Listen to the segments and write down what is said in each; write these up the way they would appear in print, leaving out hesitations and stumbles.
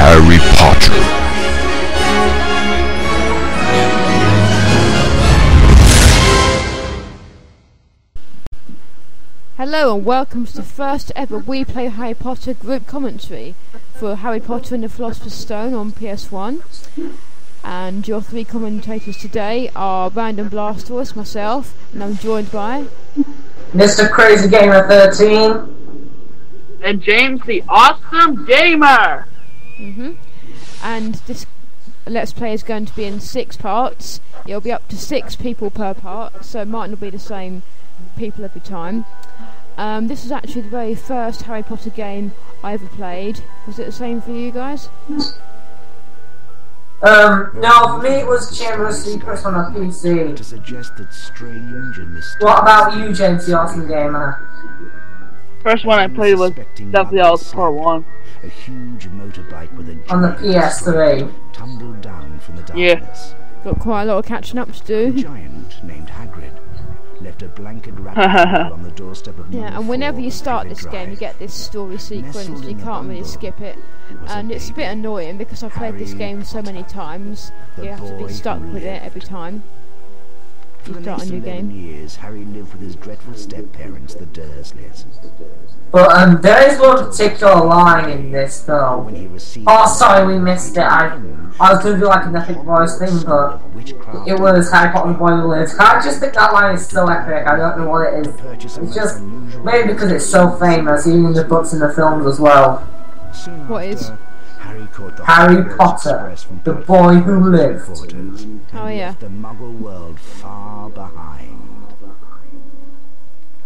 Harry Potter. Hello and welcome to the first ever We Play Harry Potter group commentary for Harry Potter and the Philosopher's Stone on PS1. And your three commentators today are RandomBlastoise, myself, and I'm joined by Mr. Crazy Gamer 13 and JamesTheAwesomeGamer. And this Let's Play is going to be in 6 parts. It'll be up to 6 people per part, so it might not be the same people every time. This is actually the very first Harry Potter game I ever played. Was it the same for you guys? No, for me it was Chamber of Secrets on a PC. To suggest that strange and mysterious. What about you, JamesTheAwesomeGamer? First one I played was definitely Part 1. A huge motorbike with a On the PS3. tumbled down from the darkness. Yeah. Got quite a lot of catching up to A do. giant named Hagrid left a blanket wrapped on the doorstep of Yeah, and whenever you start this game you get this story sequence, you can't really skip it. And it's a bit annoying because I've played this game so many times, you have to be stuck with it every time you start a new game. Years, Harry lived with his dreadful step-parents, the Dursleys. But there is one particular line in this though. When he received Oh, sorry, we missed it. I was going to do like an epic voice thing, but it was Harry Potter and the Boy Who Lived. I just think that line is so epic. I don't know what it is. It's just maybe because it's so famous, even in the books and the films as well. What is? Harry Potter, the Boy Who Lived. Oh yeah. The Muggle world far behind.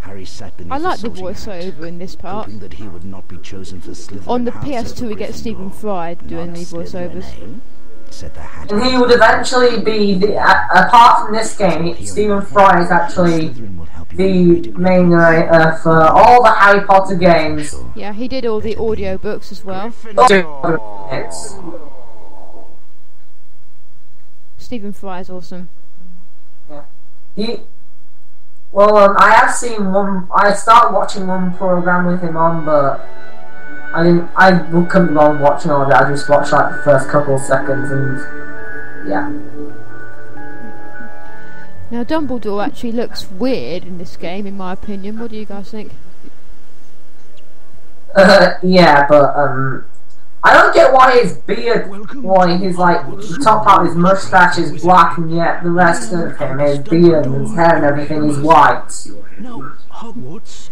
Harry sat beneath I like the sorting hat, voiceover in this part. hoping that he would not be chosen for Slytherin On the House PS2 we over get Stephen Gryffindor. Fry doing the Not voiceovers. Slytherin, eh? Said the hat. And he would eventually be, apart from this game, Stephen Fry is actually the main narrator for all the Harry Potter games. Yeah, he did all the audio books as well. Stephen Fry is awesome. Yeah. I have seen one. I started watching one program with him on, but I didn't. I couldn't go on watching all of it. I just watched like the first couple of seconds, and yeah. Now Dumbledore actually looks weird in this game, in my opinion. What do you guys think? Yeah, but I don't get why his beard, why his like the top part of his mustache is black, and yet the rest of him, his beard and his hair and everything is white.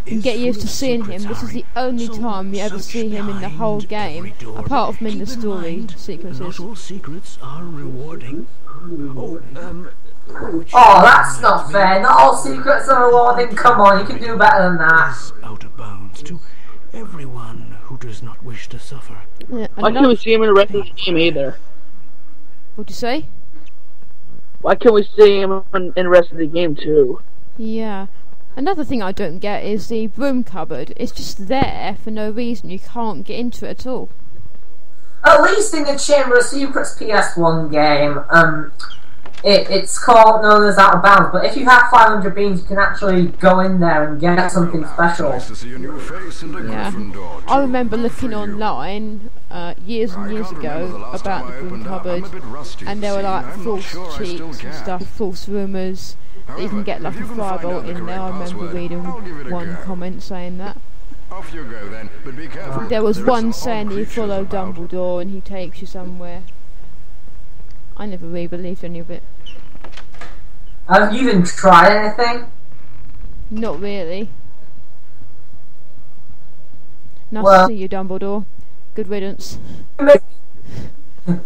You get used to seeing him. This is the only time you ever see him in the whole game, apart from in the story sequences. All secrets are rewarding. Oh, that's not fair. Not all secrets are rewarding. Come on, you can do better than that. Out of bounds to everyone who does not wish to suffer. Yeah, Why can't we see him in the rest of the game either? What'd you say? Why can't we see him in the rest of the game too? Yeah. Another thing I don't get is the broom cupboard. It's just there for no reason. You can't get into it at all. At least in the Chamber of Secrets PS1 game, it's called known as Out of Bounds, but if you have 500 beans, you can actually go in there and get something special. Yeah. I remember looking online years and years ago about the broom cupboard, and there were like false cheats and stuff, false rumours that you can get like a firebolt in there. I remember reading one comment saying that. There was one saying that you follow Dumbledore and he takes you somewhere. I never really believed any of it. Have you even tried anything? Not really. Nice Well, to see you, Dumbledore. Good riddance. If No,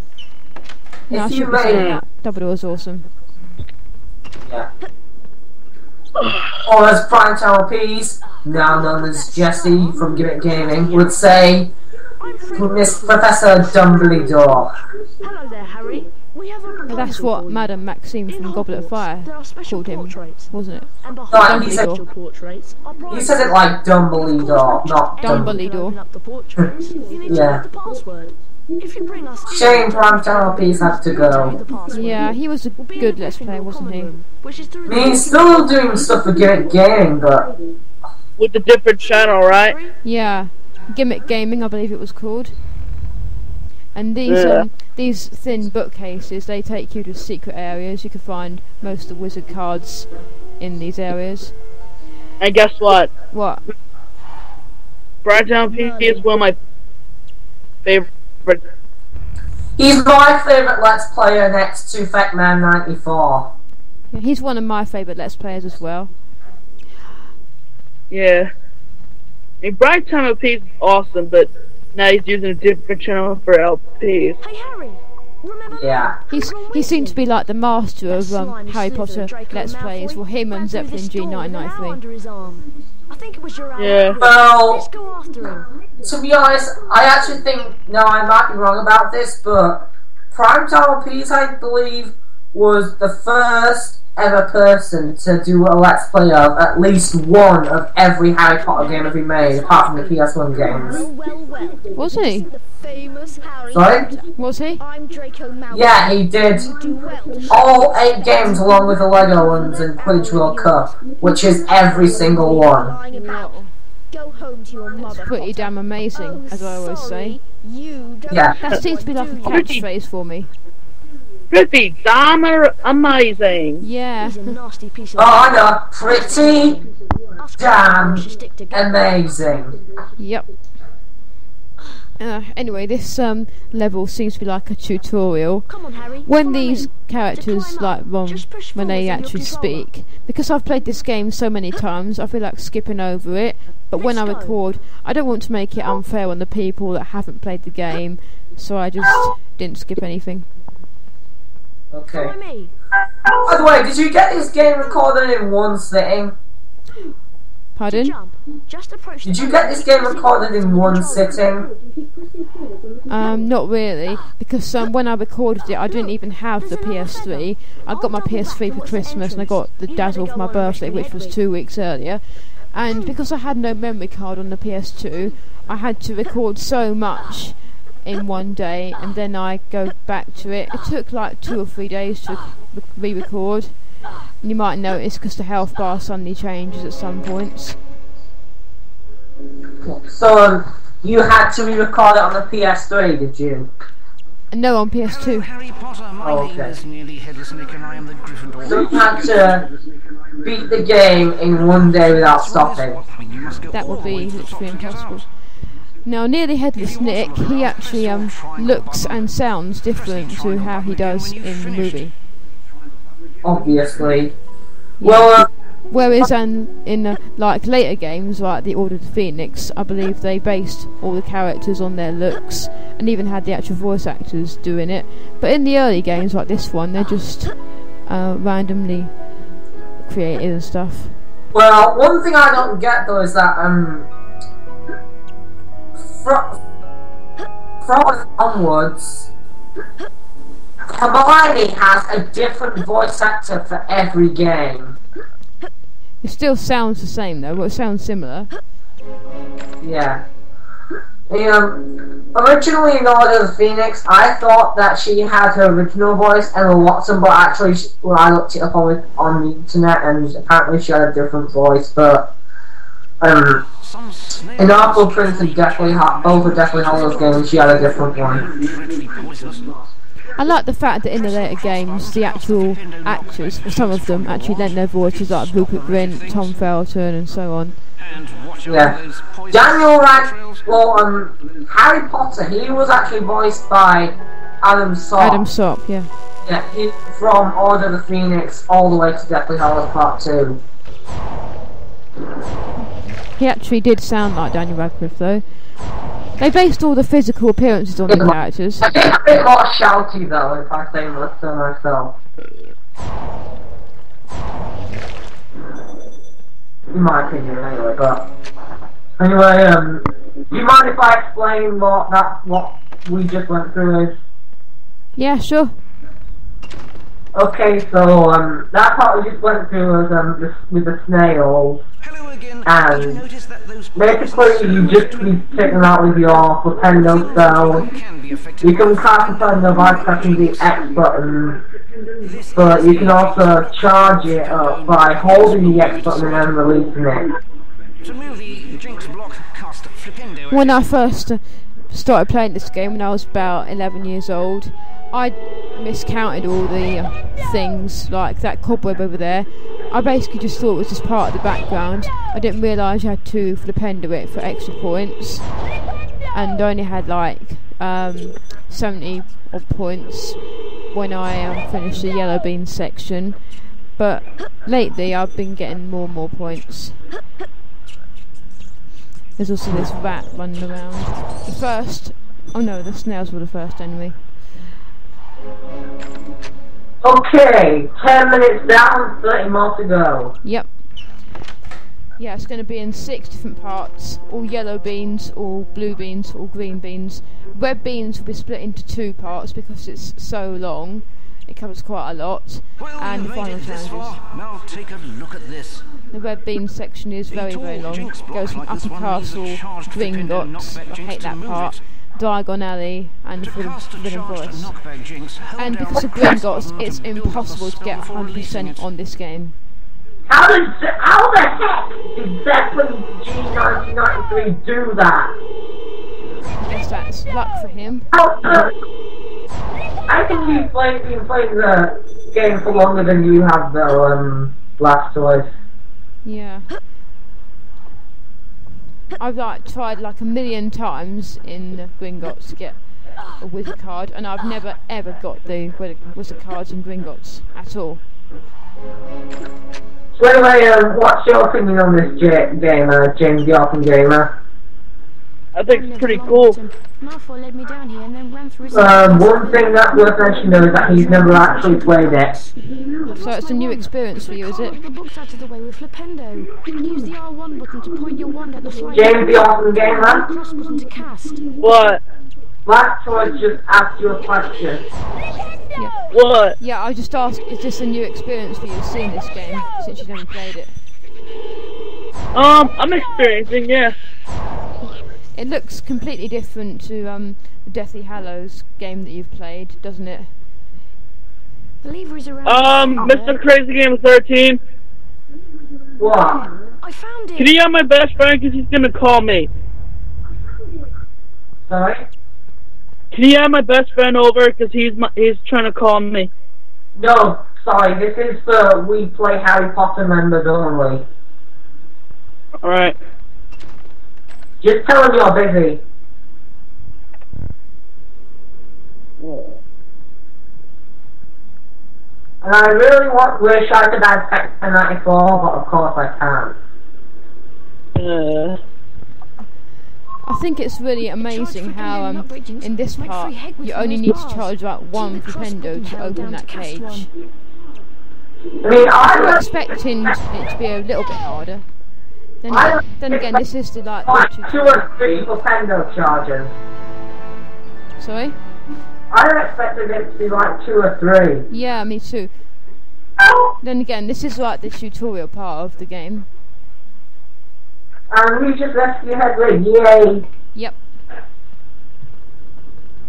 I you shouldn't be saying made that. Dumbledore's awesome. yeah. Or as Prime Channel Peas, now known as Jesse from Gimmick Gaming, would say, Miss Professor Dumbledore. Hello there, Harry. We have a Well, that's what Madame Maxime from Goblet of Fire called him, wasn't it? And No, behind he the said- special portraits are You said it like Dumbledore, not Dumbledore. Open up the portraits, you need to Yeah. know the password. If you bring us Shame Prime Channel Peas had to the go. password, Yeah, he was a we'll be in good the Let's Play, Gryffindor wasn't common he? room, which is through I mean, he's still doing stuff for Gimmick Gaming, but With the different channel, right? Yeah. Gimmick Gaming, I believe it was called. And these thin bookcases, they take you to secret areas. You can find most of the wizard cards in these areas. And guess what? What? Brightown P is one of my favorite. He's my favourite Let's Player next to Feckman94. Yeah, he's one of my favourite Let's Players as well. Yeah. I mean, Brightown P is awesome, but now he's using a different channel for LPs. Hey Harry, remember me? Yeah. He seems to be like the master of Slimy Harry slither Potter Draco Let's Plays. Malfoy Well, him and ran through Zeppelin this door with an arrow G993. under his arm. I think it was your arrow. Yeah. Well, Let's go after him. to be honest, I actually think, no, I might be wrong about this, but Primetime LPs, I believe, was the first ever person to do a Let's Play of at least one of every Harry Potter game ever made, apart from the PS1 games. Well. Was he? The famous Harry Sorry? Potter. Was he? I'm Draco Malfoy. Yeah, he did You do well to all 8 games along with the Lego ones and Quidditch World Cup, which is every single one. lying about. Go home to your mother. Pretty Potter. damn amazing, as I always say. You don't Yeah. That seems to be like a catchphrase for me. Pretty damn amazing. Yeah. He's a nasty piece of Oh, I know, pretty Us damn should stick together. amazing. Yep. Anyway, this level seems to be like a tutorial. Come on, Harry. When follow these me. characters To climb like up, just push when they forwards on your actually controller. speak, because I've played this game so many times, I feel like skipping over it. But when I Let's go. record, I don't want to make it unfair on the people that haven't played the game, so I just didn't skip anything. Okay. Follow me. By the way, did you get this game recorded in one sitting? Pardon? Jump. Just approach Did the you get this game button. recorded in one sitting? Not really, because when I recorded it, I didn't even have the PS3. I got my PS3 for Christmas, and I got the Dazzle for my birthday, which was 2 weeks earlier. And because I had no memory card on the PS2, I had to record so much in one day, and then I go back to it. It took like 2 or 3 days to re-record. And you might notice because the health bar suddenly changes at some points. So, you had to re-record it on the PS3, did you? And no, on Hello, PS2. Harry Potter. My Oh, name okay. is Nearly Headless Nick, and I am the Gryffindor. So you had to beat the game in one day without stopping. I mean, you must go That all would the way be to the top literally to get impossible. out. Now, Nearly Headless Nick, he actually looks and sounds different to how he does in the movie. Obviously. Well, Whereas in like later games, like the Order of the Phoenix, I believe they based all the characters on their looks and even had the actual voice actors doing it. But in the early games like this one, they're just randomly created and stuff. well, one thing I don't get though is that from onwards, Hermione has a different voice actor for every game. It still sounds the same though, but it sounds similar. Yeah. Originally in Order of the Phoenix, I thought that she had her original voice, Emma Watson, but actually, when I looked it up on the internet, and apparently she had a different voice, but, in Half-Blood Prince and Deathly Hallows games, she had a different one. I like the fact that in the later games, the actual actors, for some of them, actually lent their voices, like Rupert Grint, Tom Felton, and so on. Yeah. Harry Potter, he was actually voiced by Adam Sopp. Adam Sopp, yeah. Yeah, he, from Order of the Phoenix all the way to Deathly Hallows Part 2. He actually did sound like Daniel Radcliffe though. They based all the physical appearances on the characters. A bit more shouty though, if I say so myself. In my opinion, anyway. But anyway, do you mind if I explain what we just went through is? Yeah, sure. Okay, so that part we just went through was just with the snails. Hello again. And Did you notice that those basically, you just be taking out with your Flipendo spell. can be effective? You can cast Flipendo by pressing the X button, but you can also charge it up by holding the X button and then releasing it. To move the Jinx block, cast Flipendo. When I first started playing this game when I was about 11 years old. I miscounted all the things, like that cobweb over there. I basically just thought it was just part of the background. I didn't realise you had to flipendo it for extra points, and I only had like 70 odd points when I finished the yellow bean section. But lately I've been getting more and more points. There's also this rat running around. The first... oh no, the snails were the first enemy. Okay, 10 minutes down, 30 more to go. Yep. Yeah, it's going to be in 6 different parts. All yellow beans, all blue beans, all green beans. Red beans will be split into 2 parts because it's so long. It covers quite a lot. Well, and the final challenges. Now take a look at this. The red bean section is very, very long. It goes from Upper Castle, Gringotts, I hate that part, Diagon Alley, and the Forbidden Forest. And because of Gringotts, it's impossible to get 100% on this game. How the heck did Zeppelin G1993 do that? I guess that's luck for him. I think you've been playing the game for longer than you have though, Blastoise. Yeah. I've like tried like a million times in Gringotts to get a wizard card, and I've never ever got the wizard cards in Gringotts at all. So anyway, what's your opinion on this game, JamesTheAwesomeGamer? I think it's pretty cool. Malfoy led me down here and then ran through his One thing that's worth mentioning though is that he's never actually played it. So it's a new experience for you, is it? The book's out of the way with Flipendo. Use the R1 button to point your wand at the flying JamesTheAwesomeGamer? cross button to cast. What? Blastoise just asked you a question. Yeah. What? Yeah, I just asked, is this a new experience for you seeing this game since you've never played it? I'm experiencing, yeah. It looks completely different to the Deathly Hallows game that you've played, doesn't it? The lever is around. Mr. Crazy Game 13. What? I found it. Can you have my best friend because he's gonna call me? Sorry? Can you have my best friend over because he's trying to call me? No, sorry, this is for We Play Harry Potter members only. Alright. Just tell him you're busy. And I really wish I could add Section 94, but of course I can't. I think it's really amazing how in this part you only need to charge about 1 flipendo to open that cage. I mean, I'm expecting it to be a little bit harder. Then again, this is the like the 2 or 3 flipendo charges. Sorry? I expected it to be like 2 or 3. Yeah, me too. Then again, this is like the tutorial part of the game. And we just rescued Hedwig, yay! Yep.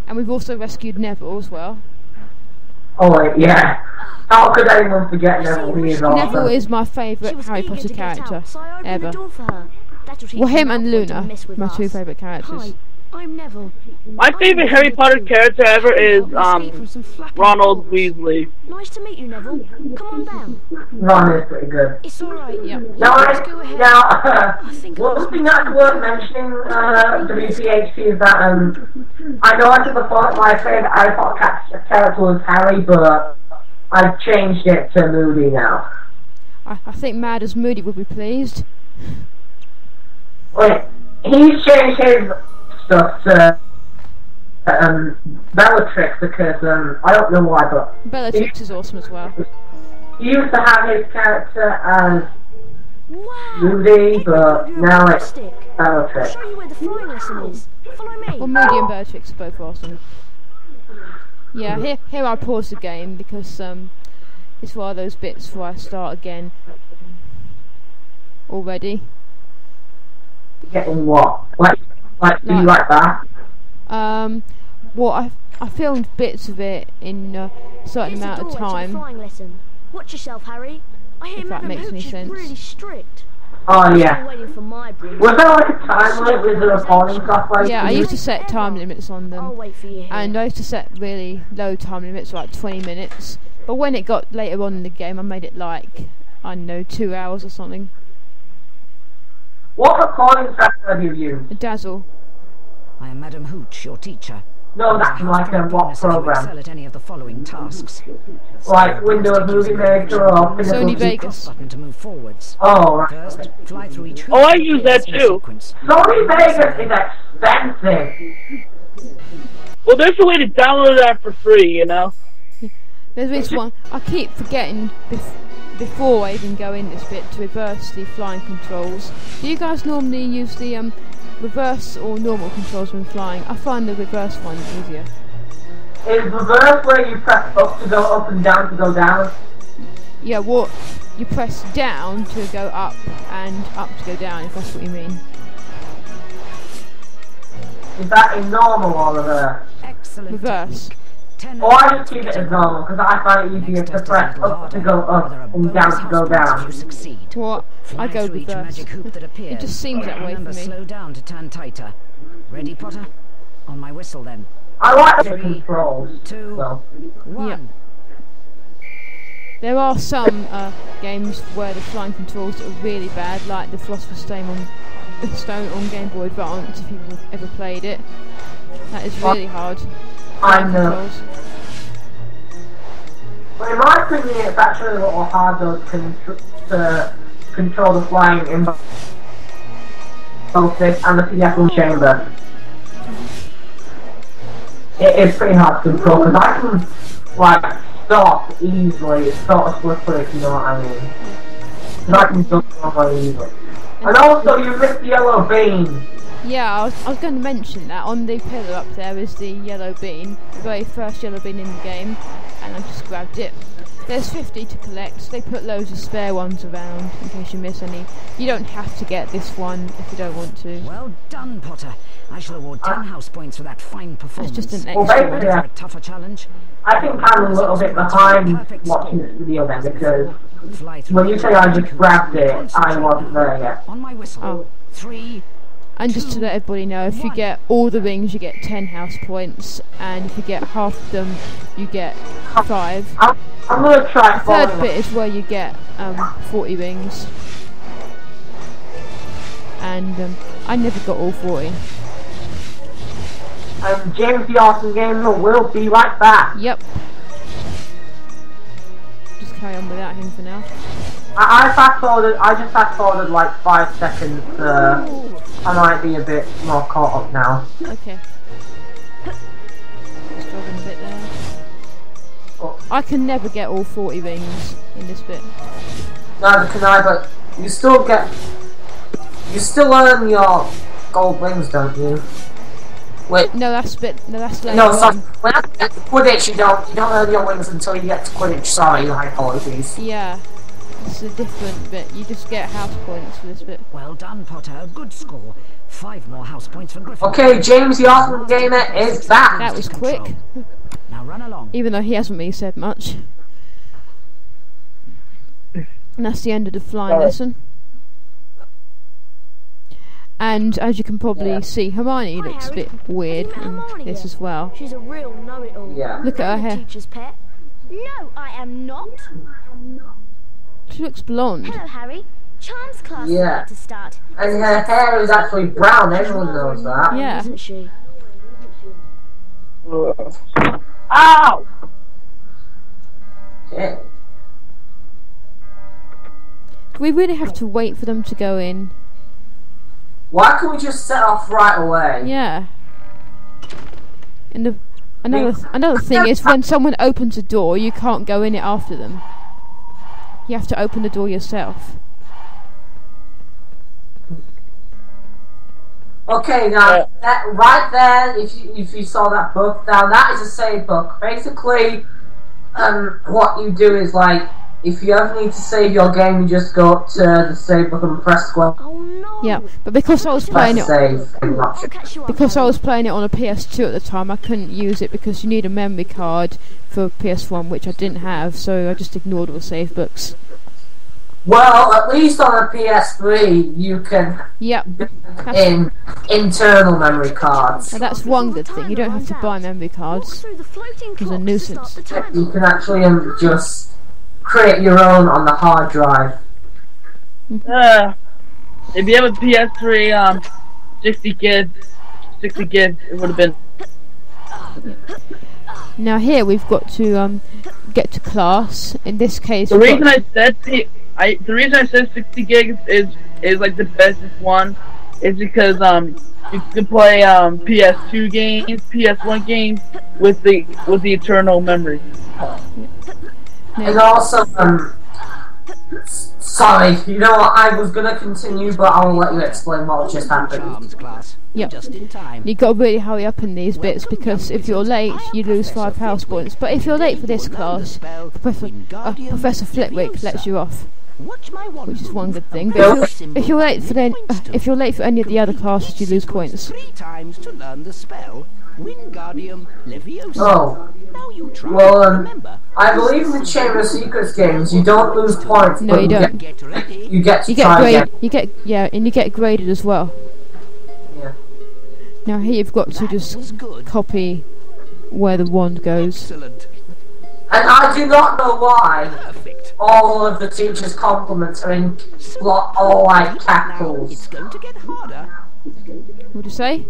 And we've also rescued Neville as well. Oh wait, yeah. How could anyone forget Neville? He is awesome. Neville is my favourite Harry Potter character ever. Well, him and Luna, my 2 favourite characters. I'm Neville. My favorite Harry Potter character ever is Ronald Weasley. Nice to meet you, Neville. Come on down. Ron is pretty good. It's alright. Yep. One thing that's worth mentioning, WPHP, is that I know I said before my favourite Harry Potter character was Harry, but I've changed it to Moody now. I think Mad as Moody would be pleased. Wait, he's changed his stuff to Bellatrix because I don't know why, but Bellatrix is awesome as well. He used to have his character as Moody, but now it's Bellatrix. I'll show you where the flying lesson is. Follow me. Well, Moody and Bellatrix are both awesome. Yeah, here I pause the game because it's one of those bits where I start again already. Getting what? Like that? Well, I filmed bits of it in a certain amount of time. Watch yourself, Harry. I hear if that Madam makes any Hooch is sense. really strict. Oh yeah. I'm waiting for my broom. Was there like a time limit with the recording software? Yeah, I used to set time limits on I'll them, wait for you here. and I used to set really low time limits, like 20 minutes. But when it got later on in the game, I made it like, I don't know, 2 hours or something. What recording software do you use? A Dazzle. I am Madam Hooch, your teacher. No, that's like a what Bonus if you excel program? at any of the following tasks. Like Windows Movie Maker or Sony Pinnacle? Vegas. Button to move forwards. Oh, right. First, fly through each hoop Oh, I use that in a too. sequence. Sony Vegas is expensive. Well, there's a way to download that for free, you know? There's this one, I keep forgetting before I even go in this bit to reverse the flying controls. Do you guys normally use the reverse or normal controls when flying? I find the reverse one easier. Is reverse where you press up to go up and down to go down? Yeah, what you press down to go up and up to go down, if that's what you mean. Is that in normal or reverse? Excellent Reverse. technique. 10 Or I just keep it as normal because I find it easier to press up to go up and down to go down. Succeed. What? I go Through each reverse. magic hoop that appears. It just seems that way for Remember, me. slow down to turn tighter. Ready, Potter? On my whistle, then. I like the 3, controls. 2, So. 1. Yeah. There are some games where the flying controls are really bad, like the Philosopher's Stone on Game Boy Advance, if you've ever played it. That is really hard. I Flying know. controls. But in my opinion, it's actually a little harder to control the flying in both this and the PS1 chamber. It is pretty hard to control because I can, like, stop easily. It's sort of slippery, if you know what I mean. And I can jump over easily. And also, you missed the yellow bean. Yeah, I was going to mention that. On the pillar up there is the yellow bean, the very first yellow bean in the game, and I just grabbed it. There's 50 to collect. They put loads of spare ones around in case you miss any. You don't have to get this one if you don't want to. Well done, Potter. I shall award 10 house points for that fine performance. It's just an Well, extra basically, one. For a tougher challenge. I think I'm a little bit behind watching this video then because when you say I just grabbed it, I wasn't there yet. On my whistle. Oh. 3. And just to let everybody know, if you get all the rings, you get 10 house points, and if you get half of them, you get 5. I'm gonna try The third following bit is where you get 40 rings. And I never got all 40. and James the Awesome Gamer will be right back. Yep. Just carry on without him for now. I just fast forwarded like 5 seconds, I might be a bit more caught up now. Okay. Struggling a bit there. Oh. I can never get all 40 rings in this bit. Neither can I, but you still earn your gold rings, don't you? Wait, No, that's later no, on. sorry. When I get to Quidditch, you don't earn your wings until you get to Quidditch. Sorry, my apologies. Yeah. It's a different bit. You just get house points for this bit. Well done, Potter. A good score. 5 more house points for Griffin. Okay, James the Awesome Gamer is back. That was quick. Now run along. Even though he hasn't really said much. And that's the end of the flying lesson. And as you can probably see, Hermione Hi, looks a Harry. bit weird Have you met in Hermione this yet? as well. She's a real know-it-all. Yeah. Look at her I'm the hair. teacher's pet. No, I am not. She looks blonde. Hello, Harry. Charms class is Yeah. about to start. And her hair is actually brown, everyone knows that. Yeah. Isn't she? Ow! Okay. Do we really have to wait for them to go in? Why can't we just set off right away? Yeah. And another thing is when someone opens a door, you can't go in it after them. You have to open the door yourself. Okay, now that, right there, if you saw that book, now that is a save book. Basically, what you do is like, if you ever need to save your game, you just go up to the save book and press square. Oh no. Yeah, but because I was playing Press it, save. I'll catch you up. because I Harry. was playing it on a PS2 at the time, I couldn't use it because you need a memory card for PS1, which I didn't have, so I just ignored all the save books. Well, at least on a PS3, you can Yep. in internal memory cards. Now that's one good thing. You don't have to buy memory cards. It's a nuisance. You can actually just create your own on the hard drive. If you have a PS3, 60 gigs, it would have been. Now here we've got to get to class. In this case, The reason I said 60 gigs is like the bestest one is because you can play PS2 games, PS1 games with the eternal memory. And also, sorry, you know what, I was gonna continue, but I'll let you explain what just happened. Charms class. Yep. Just in time. You got to really hurry up in these bits because if you're late, you lose 5 house points. But if you're late for this class, Professor Flitwick lets you off, which is one good thing. But if you're late for any of the other classes, you lose points. 3 times to learn the spell. Wingardium Leviosa. Oh. Now you try. Well, Remember, I believe in the Chamber of Secrets games, you don't lose points, No, but you don't. get ready. you get to You get try graded. again. And you get graded as well. Yeah. Now here you've got to just Was good. copy where the wand goes. Excellent. And I do not know why Perfect. all of the teachers' compliments are in all like Now capitals. it's going to get harder. What would you say?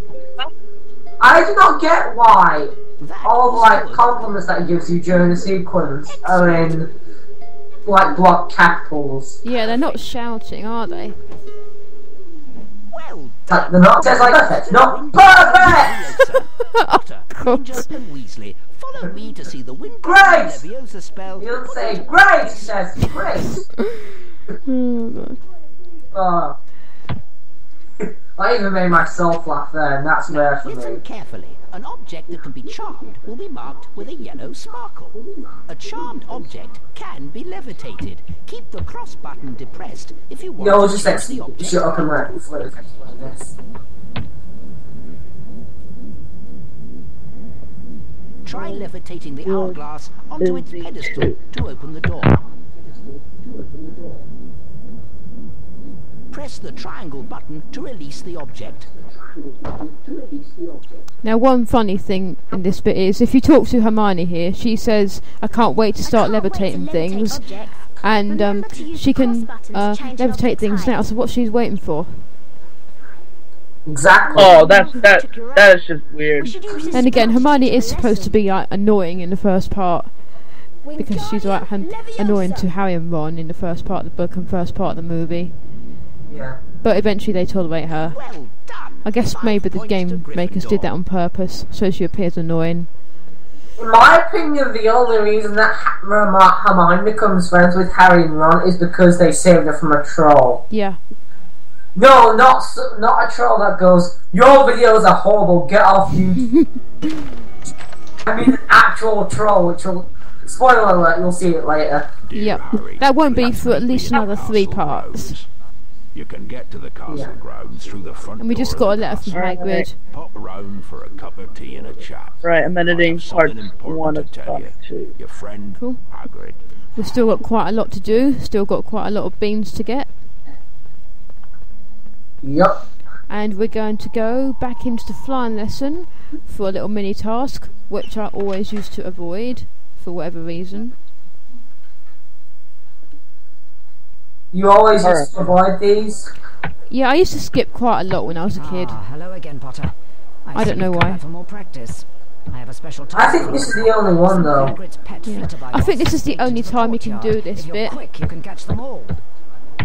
I do not get why That all the was like good. compliments that he gives you during the sequence are in like block capitals. Yeah, they're not shouting, are they? Well Like they're not. It says like perfect, not perfect. Potter, God. Granger, and Weasley. Follow me to see the Wingardium Great! Leviosa spell. You don't say great. He says great. I even made myself laugh there, and that's rare for Listen me. carefully. An object that can be charmed will be marked with a yellow sparkle. A charmed object can be levitated. Keep the cross button depressed if you want Yo, to just change the object. shut up and let me flip like this. Try levitating the hourglass onto its pedestal to open the door. Press the triangle button to release the object. Now one funny thing in this bit is, if you talk to Hermione here, she says, I can't wait to start levitating things. And she can levitate things now, so what's she's waiting for? Exactly. Oh, that is just weird. And again, Hermione is supposed to be like annoying in the first part, because she's like annoying to Harry and Ron in the first part of the book and first part of the movie. Yeah. But eventually they tolerate her. Well done. I guess 5 maybe the points game to makers did Gryffindor. that on purpose, so she appears annoying. In my opinion, the only reason that Hermione becomes friends with Harry and Ron is because they saved her from a troll. Yeah. No, not a troll that goes, your videos are horrible, get off you. I mean an actual troll, which will, spoiler alert, you'll see it later. Yep. That won't be for at least another 3 parts. You can get to the castle grounds through the front And we just door got a of the letter from castle. Hagrid. Pop round for a cup of tea and a chat. Right, I'm editing I have part something important 1 to of tell part you. 2. Your friend Cool. Hagrid. We've still got quite a lot to do, still got quite a lot of beans to get. Yup. And we're going to go back into the flying lesson for a little mini task, which I always used to avoid, for whatever reason. You always used to avoid these. Yeah, I used to skip quite a lot when I was a kid. Ah, hello again, Potter. I don't see know you've come why. back for more practice. I have a special I task think for this you. is the only one though. Hagrid's pet Yeah. Flitterby I think this is the moths only into time you can courtyard. do this If you're bit. quick, you can catch them all.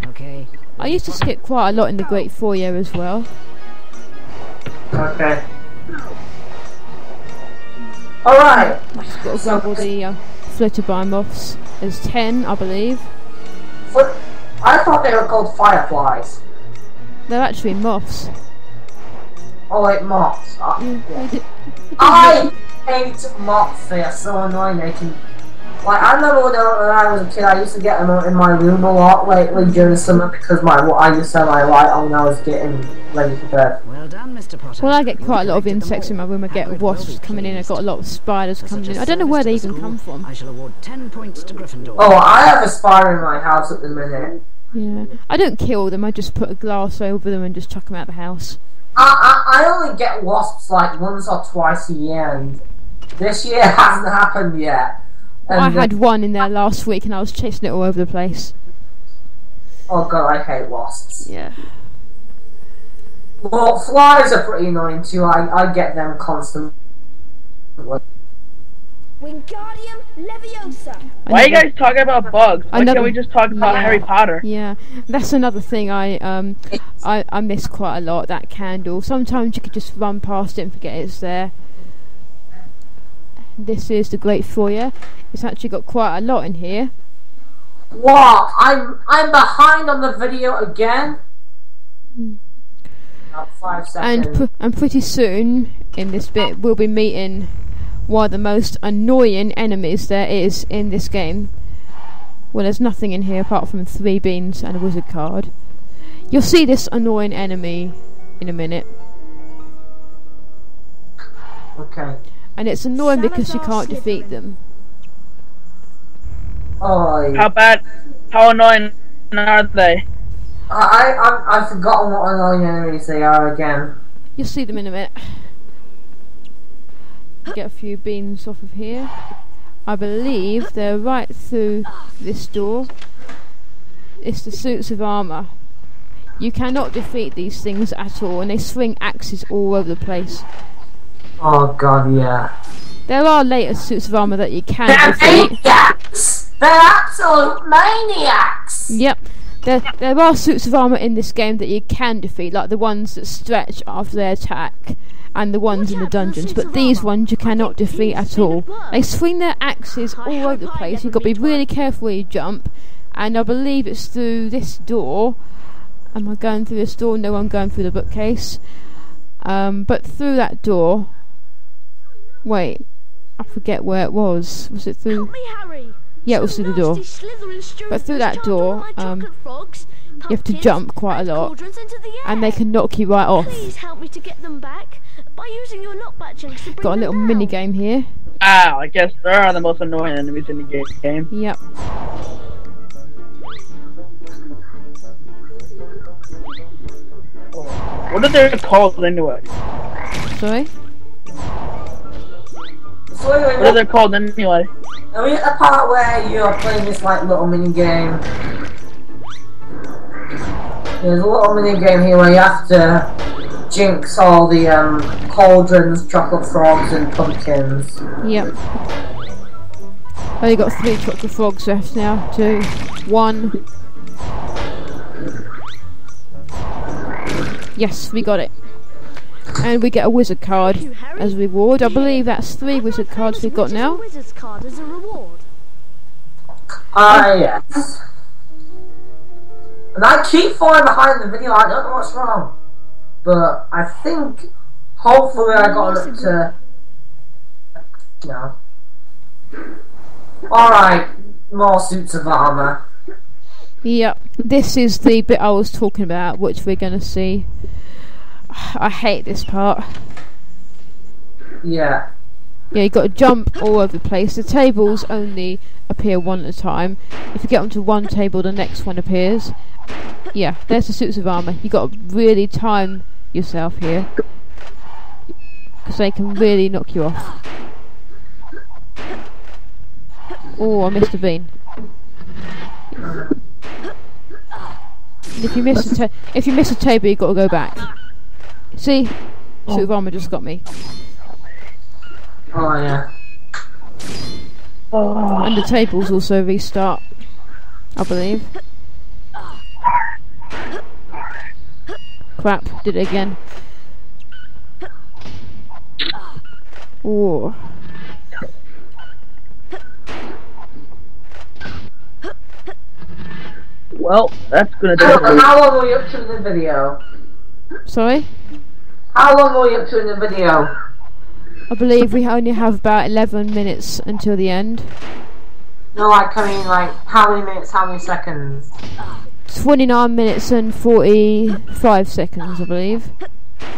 Okay. I used to skip quite a lot in the Great Foyer as well. Okay. Alright. Just got to grab all the Flitterby moths. There's 10, I believe. I thought they were called fireflies. They're actually moths. Oh, like moths. They I hate moths. They are so annoying. They can. Like, I remember when I was a kid, I used to get them in my room a lot lately during the summer because I used to have my light on when I was getting ready for bed. Well done, Mr. Potter. Well, I get quite a lot of You've collected insects in them my room. I get all. Hagrid wasps will be coming in. I've pleased. got a lot of spiders For coming such in. a I don't know service where to they the even school, come from. I shall award 10 points to Gryffindor. Oh, I have a spider in my house at the minute. Yeah, I don't kill them. I just put a glass over them and just chuck them out the house. I only get wasps like once or twice a year, and this year hasn't happened yet. And I had one in there last week, and I was chasing it all over the place. Oh god, I hate wasps. Yeah. Well, flies are pretty annoying too. I get them constantly. Wingardium Leviosa. Why are you guys talking about bugs? Why can't we just talk about Harry Potter? Yeah, that's another thing I miss quite a lot, that candle. Sometimes you could just run past it and forget it's there. This is the Great Foyer. It's actually got quite a lot in here. What? I'm behind on the video again? About 5 seconds. And pretty soon, in this bit, we'll be meeting one of the most annoying enemies there is in this game. Well, there's nothing in here apart from 3 beans and a wizard card. You'll see this annoying enemy in a minute. Okay. And it's annoying because you can't defeat them. Oh. How annoying are they? I've forgotten what annoying enemies they are again. You'll see them in a minute. Get a few beans off of here. I believe they're right through this door. It's the suits of armour. You cannot defeat these things at all, and they swing axes all over the place. Oh god, yeah. There are later suits of armour that you can They're defeat. maniacs! They're absolute maniacs! Yep. There are suits of armour in this game that you can defeat, like the ones that stretch after they attack, and the ones in the dungeons, but these ones you cannot defeat at all. They swing their axes all over the place. You've got to be really careful where you jump, and I believe it's through this door. Am I going through this door? No, I'm going through the bookcase. But through that door... Wait, I forget where it was. Was it through... Help me, Harry. Yeah, it was through the door. But through that door, you have to jump quite a lot, and they can knock you right off. Please help me to get them back by using your knockback checks to bring Got a little them mini down. game here. Wow, I guess there are the most annoying enemies in the game. Yep. What are they called anyway? Sorry? What are they called anyway? Are we at the part where you're playing this like little mini game? There's a little mini game here where you have to jinx all the cauldrons, chocolate frogs, and pumpkins. Yep. Only got 3 chocolate frogs left now. 2, 1. Yes, we got it. And we get a wizard card as a reward. I believe that's 3 wizard cards we've got now. Wizard's card as a reward. Yes. And I keep falling behind the video, I don't know what's wrong. But I think, hopefully I got it to... No. Alright, more suits of armour. Yep, this is the bit I was talking about, which we're going to see. I hate this part. Yeah. Yeah, you got to jump all over the place. The tables only appear one at a time. If you get onto one table, the next one appears. Yeah, there's the suits of armour. You got to really time yourself here, because they can really knock you off. Oh, I missed a bean. If you miss a table, you've got to go back. See, suit of armour just got me. Oh yeah. And the tables also restart, I believe. Crap, did it again. Oh. Well, that's gonna do it. How long were you up to in the video? Sorry? How long were you up to in the video? I believe we only have about 11 minutes until the end. No, like, I mean, like, how many minutes, how many seconds? 29 minutes and 45 seconds, I believe.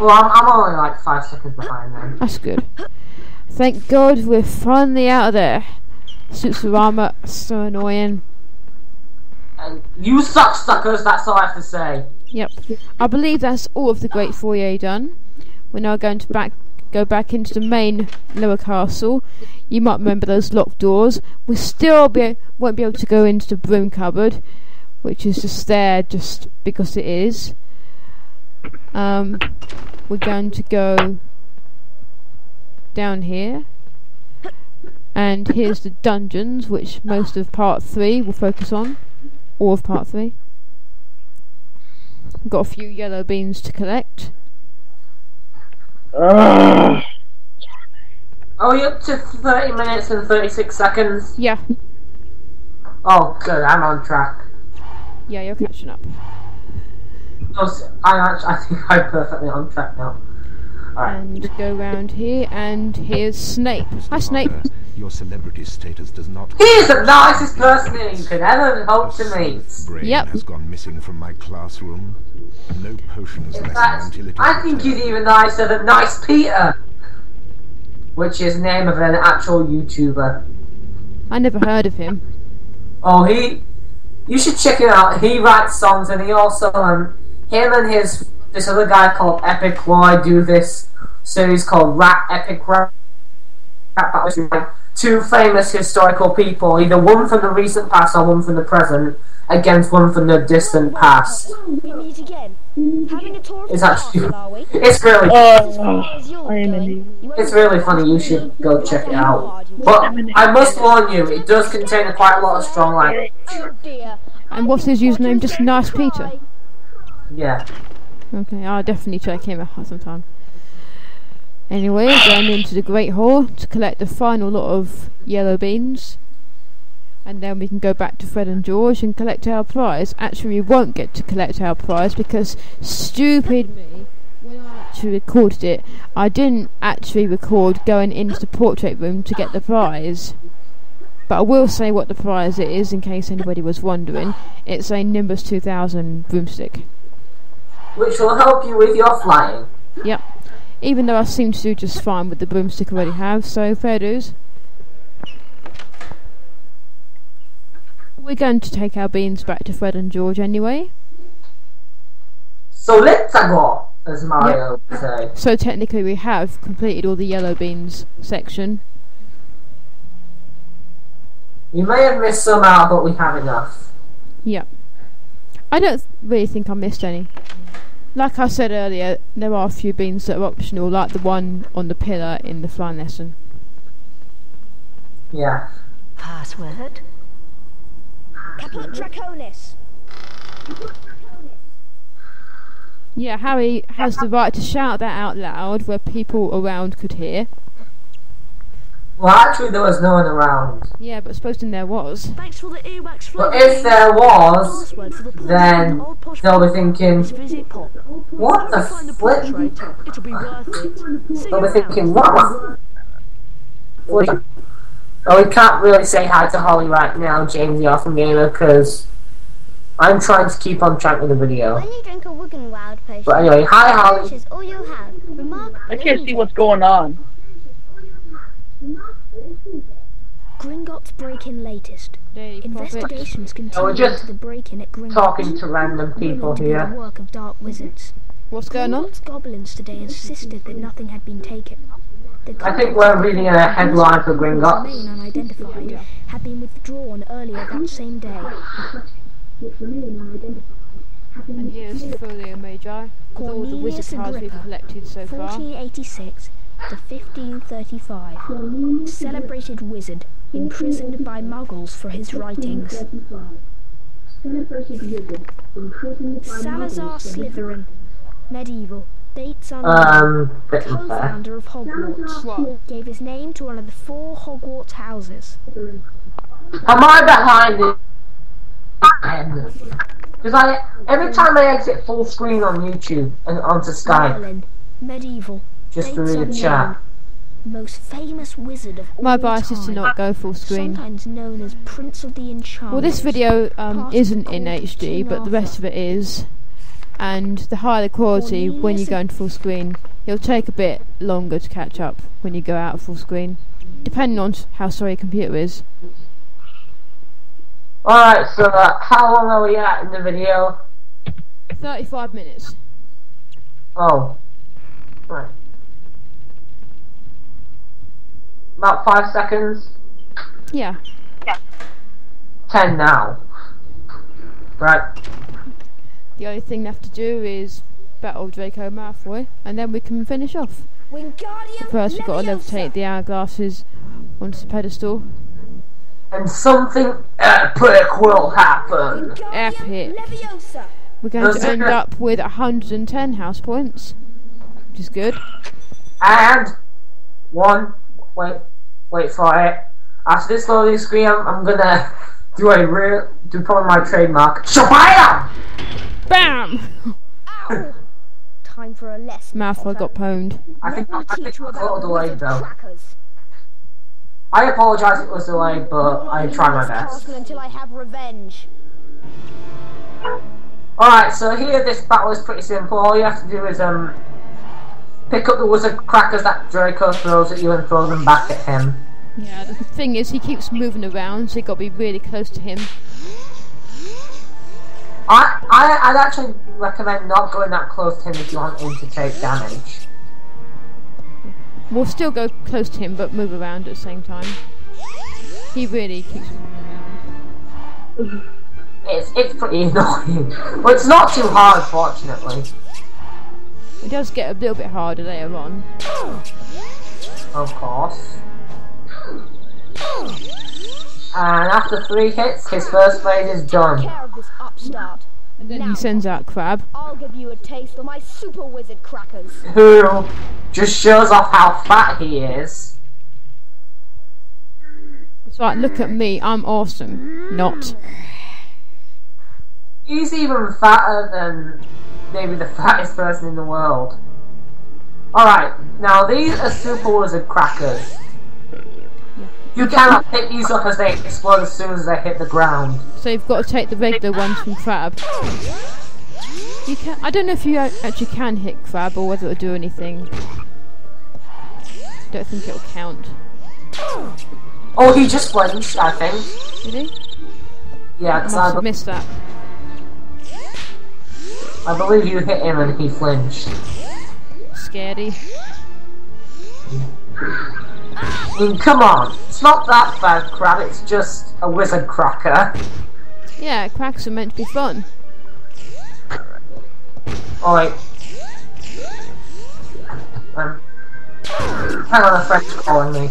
Well, I'm only like 5 seconds behind then. That's good. Thank God we're finally out of there. Suits of armour, so annoying. And you suck, suckers, that's all I have to say. Yep. I believe that's all of the Great Foyer done. We're now going to go back into the main lower castle. You might remember those locked doors. We still won't be able to go into the broom cupboard, which is just there just because it is. We're going to go down here. And here's the dungeons, which most of part 3 will focus on. All of part 3. We've got a few yellow beans to collect. Are we up to 30 minutes and 36 seconds? Yeah. Oh, good, I'm on track. Yeah, you're catching up. I think I'm perfectly on track now. Alright. And go round here, and here's Snape. Hi, Snape. Your celebrity status does not. He's the nicest person you could ever hope to meet. Brain Yep. has gone missing from my classroom. No potions In lesson fact, until it is I think he's even nicer than Nice Peter, which is the name of an actual YouTuber. I never heard of him. Oh, you should check him out. He writes songs, and he also, him and this other guy called Epic Roy do this series called Epic Rap Battles. Like two famous historical people, either one from the recent past or one from the present, against one from the distant past. We meet again. Having a tour of It's the actually, castle, are we? it's really, I it's really funny. You should go check it out. But I must warn you, it does contain quite a lot of strong language. Oh dear. And what's his username? Just Nice Peter. Yeah. Okay, I'll definitely check him out sometime. Anyway, going into the Great Hall to collect the final lot of yellow beans. And then we can go back to Fred and George and collect our prize. Actually, we won't get to collect our prize because, stupid me, when I actually recorded it, I didn't actually record going into the portrait room to get the prize. But I will say what the prize is in case anybody was wondering. It's a Nimbus 2000 broomstick. Which will help you with your flying. Yep. Even though I seem to do just fine with the broomstick I already have, so fair dues. We're going to take our beans back to Fred and George anyway. So let's go, as Mario would say. So technically we have completed all the yellow beans section. We may have missed some out, but we have enough. Yep. I don't really think I missed any. Like I said earlier, there are a few beans that are optional, like the one on the pillar in the flying lesson. Yeah. Password? Caput Draconis. Yeah, Harry has the right to shout that out loud where people around could hear. Well, actually, there was no one around. Yeah, but supposing there was. Thanks for the earwax But if there was, then they'll be thinking, what the flip? It'll be worth it. They'll be thinking, what? Well, we can't really say hi to Holly right now, JamesTheAwesomeGamer, because I'm trying to keep on track with the video. When you drink a Wigan Wild potion, But anyway, hi Holly. which is all you'll have. Remarkable. I can't see what's going on. Gringotts break-in latest. Daily Prophet. Investigations we're continue just into the break-in at Gringotts. Talking to random people Rumored to be the here. work of dark wizards. What's going on? Gringotts goblins today insisted that nothing had been taken. The I think we're reading a headline for remain Gringotts. unidentified had been withdrawn earlier that same day. And here's the Folio Magi, with all the wizard Cornelius cards we've Agrippa, collected so far. 1486 to 1535. Celebrated wizard, imprisoned by muggles for his writings. Salazar Slytherin, medieval, dates unknown. Bit unfair. Co-founder of Hogwarts. What? Gave his name to one of the 4 Hogwarts houses. Am I behind it? Because every time I exit full screen on YouTube and onto Skype, Merlin, medieval, just to dates read a unknown. chat. Most famous wizard of My all bias is to time. not go full screen. Sometimes known as Prince of the Enchanters. Well, this video Part isn't of in Court HD, King but the rest of it is. And the higher the quality when you go into full screen, it'll take a bit longer to catch up when you go out of full screen, depending on how slow your computer is. Alright, so how long are we at in the video? 35 minutes. Oh. Right. About 5 seconds? Yeah. 10 now. Right. The only thing left to do is battle Draco Malfoy, and then we can finish off. First we've got to levitate the hourglasses onto the pedestal. And something epic will happen. Epic. We're going to end up with 110 house points, which is good. And wait for it. After this loading screen, I'm gonna do probably my trademark. Shabam! Bam! Ow! Time for a lesson. Malfoy got pwned. I think it was a little delayed though. I apologise it was delayed, but I tried my best. Until I have revenge. Alright, so here this battle is pretty simple. All you have to do is pick up the wizard crackers that Draco throws at you and throw them back at him. Yeah, the thing is he keeps moving around, so you got to be really close to him. I'd actually recommend not going that close to him if you want him to take damage. We'll still go close to him, but move around at the same time. He really keeps moving around. It's pretty annoying. But it's not too hard, fortunately. It does get a little bit harder later on. Of course. And after 3 hits, his first phase is done. Care of this upstart. And then he sends out Crabbe. I'll give you a taste of my super wizard crackers. Who just shows off how fat he is. It's like, look at me, I'm awesome. Not. He's even fatter than maybe the fattest person in the world. Alright, now these are super wizard crackers. You cannot pick these up as they explode as soon as they hit the ground. So you've got to take the regular ones from Crabbe. You can. I don't know if you actually can hit Crabbe or whether it'll do anything. Don't think it'll count. Oh, he just flinched, I think. Did he? Yeah, I because must have missed that. I believe you hit him and he flinched. Scaredy. I mean, come on. It's not that bad, Crabbe. It's just a wizard cracker. Yeah, cracks are meant to be fun. Oh, wait. Hang on, a friend's calling me.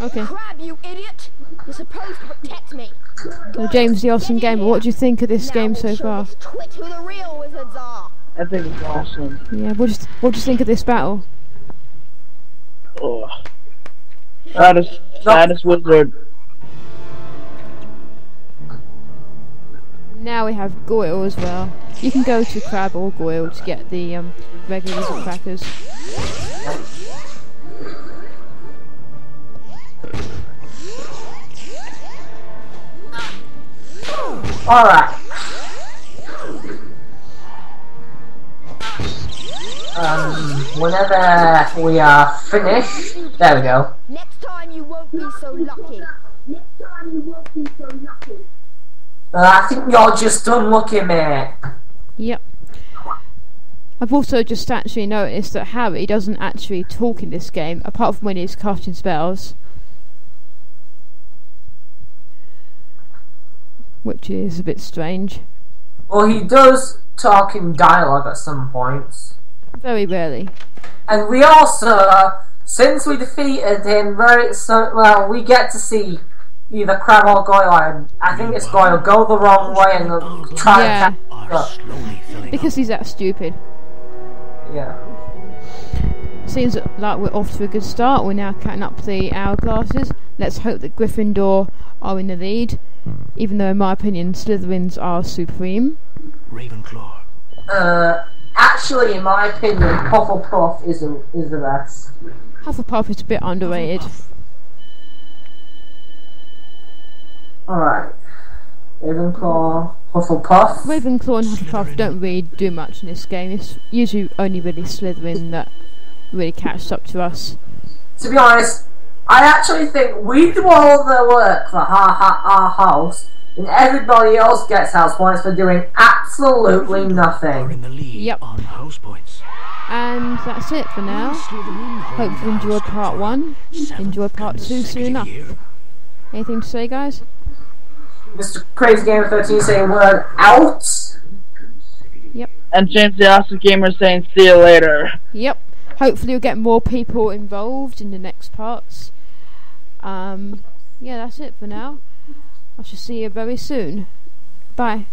Okay. Crabbe, you idiot! You're supposed to protect me. So JamesTheAwesomeGamer, what do you think of this game so far? Twit who the real wizards are. I think it's awesome. Yeah, what do you think of this battle? Oh. Saddest wizard. Now we have Goyle as well. You can go to Crabbe or Goyle to get the regular wizard crackers. Alright. Whenever we are finished, there we go. Next time you won't be so lucky. I think you're just unlucky, mate. Yep. I've also just actually noticed that Harry doesn't actually talk in this game, apart from when he's casting spells. Which is a bit strange. Well, he does talk in dialogue at some points. Very rarely. And we also, since we defeated him, we get to see either Crabbe or Goyle. I think it's Goyle. Go the wrong way and try and catch up. Because he's that stupid. Yeah. Seems like we're off to a good start. We're now counting up the hourglasses. Let's hope that Gryffindor are in the lead. Even though, in my opinion, Slytherins are supreme. Ravenclaw. Actually, in my opinion, Hufflepuff is the best. Hufflepuff is a bit underrated. Alright. Ravenclaw, Hufflepuff. Ravenclaw and Hufflepuff don't really do much in this game. It's usually only really Slytherin that really catches up to us. To be honest, I actually think we do all the work for our house, and everybody else gets house points for doing absolutely nothing. In the lead Yep. on house points. And that's it for now. Hope you enjoyed part 1. Enjoy part 2 soon enough. Anything to say, guys? Mr. Crazy Gamer 13 saying word out. Yep. And JamesTheAwesomeGamer saying see you later. Yep. Hopefully you'll get more people involved in the next parts. Yeah, that's it for now. I shall see you very soon. Bye.